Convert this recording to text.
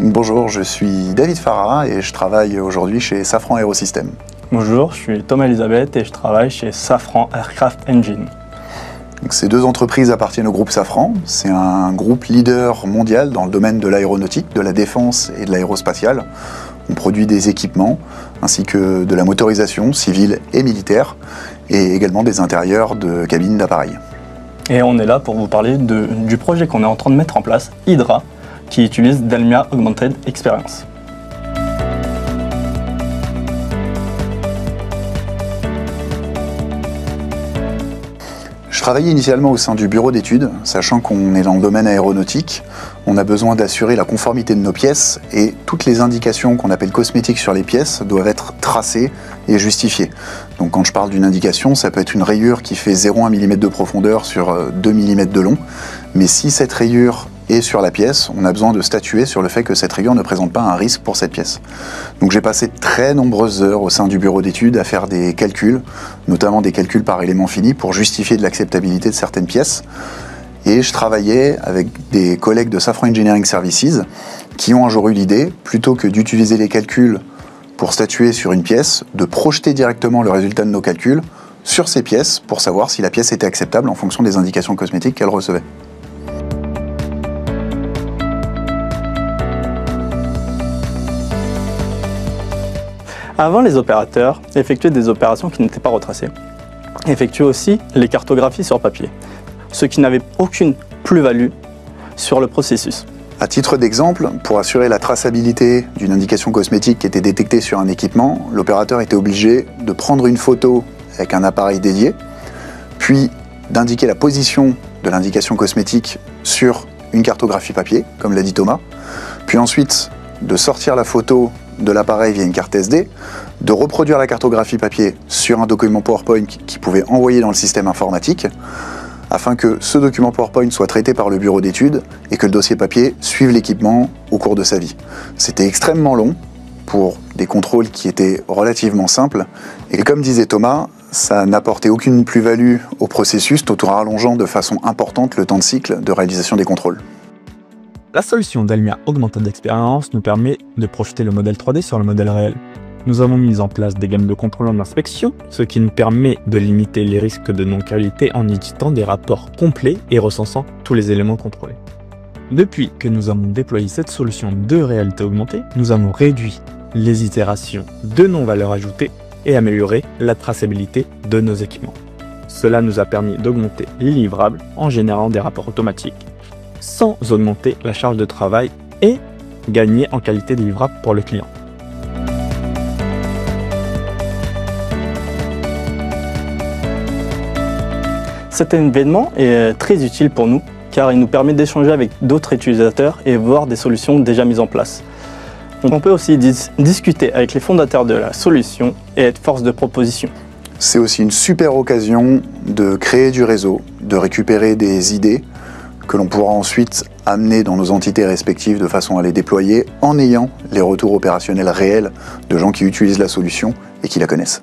Bonjour, je suis David Farah et je travaille aujourd'hui chez Safran Aerosystem. Bonjour, je suis Thomas Elisabeth et je travaille chez Safran Aircraft Engine. Donc, ces deux entreprises appartiennent au groupe Safran. C'est un groupe leader mondial dans le domaine de l'aéronautique, de la défense et de l'aérospatiale. On produit des équipements ainsi que de la motorisation civile et militaire et également des intérieurs de cabines d'appareils. Et on est là pour vous parler du projet qu'on est en train de mettre en place, Hydra, qui utilise Dalmia Augmented Experience. Je travaillais initialement au sein du bureau d'études, sachant qu'on est dans le domaine aéronautique. On a besoin d'assurer la conformité de nos pièces et toutes les indications qu'on appelle cosmétiques sur les pièces doivent être tracées et justifiées. Donc quand je parle d'une indication, ça peut être une rayure qui fait 0,1 mm de profondeur sur 2 mm de long. Mais si cette rayure est sur la pièce, on a besoin de statuer sur le fait que cette rayure ne présente pas un risque pour cette pièce. Donc j'ai passé très nombreuses heures au sein du bureau d'études à faire des calculs, notamment des calculs par élément fini pour justifier de l'acceptabilité de certaines pièces. Et je travaillais avec des collègues de Safran Engineering Services qui ont un jour eu l'idée, plutôt que d'utiliser les calculs pour statuer sur une pièce, de projeter directement le résultat de nos calculs sur ces pièces pour savoir si la pièce était acceptable en fonction des indications cosmétiques qu'elle recevait. Avant, les opérateurs effectuaient des opérations qui n'étaient pas retracées. Effectuaient aussi les cartographies sur papier, ce qui n'avait aucune plus-value sur le processus. À titre d'exemple, pour assurer la traçabilité d'une indication cosmétique qui était détectée sur un équipement, l'opérateur était obligé de prendre une photo avec un appareil dédié, puis d'indiquer la position de l'indication cosmétique sur une cartographie papier, comme l'a dit Thomas, puis ensuite de sortir la photo de l'appareil via une carte SD, de reproduire la cartographie papier sur un document PowerPoint qui pouvait envoyer dans le système informatique, afin que ce document PowerPoint soit traité par le bureau d'études et que le dossier papier suive l'équipement au cours de sa vie. C'était extrêmement long pour des contrôles qui étaient relativement simples, et comme disait Thomas, ça n'apportait aucune plus-value au processus, tout en rallongeant de façon importante le temps de cycle de réalisation des contrôles. La solution Dalmia Augmented Experience nous permet de projeter le modèle 3D sur le modèle réel. Nous avons mis en place des gammes de contrôle en inspection, ce qui nous permet de limiter les risques de non-qualité en éditant des rapports complets et recensant tous les éléments contrôlés. Depuis que nous avons déployé cette solution de réalité augmentée, nous avons réduit les itérations de non-valeur ajoutée et amélioré la traçabilité de nos équipements. Cela nous a permis d'augmenter les livrables en générant des rapports automatiques, sans augmenter la charge de travail et gagner en qualité de livrable pour le client. Cet événement est très utile pour nous car il nous permet d'échanger avec d'autres utilisateurs et voir des solutions déjà mises en place. On peut aussi discuter avec les fondateurs de la solution et être force de proposition. C'est aussi une super occasion de créer du réseau, de récupérer des idées que l'on pourra ensuite amener dans nos entités respectives de façon à les déployer en ayant les retours opérationnels réels de gens qui utilisent la solution et qui la connaissent.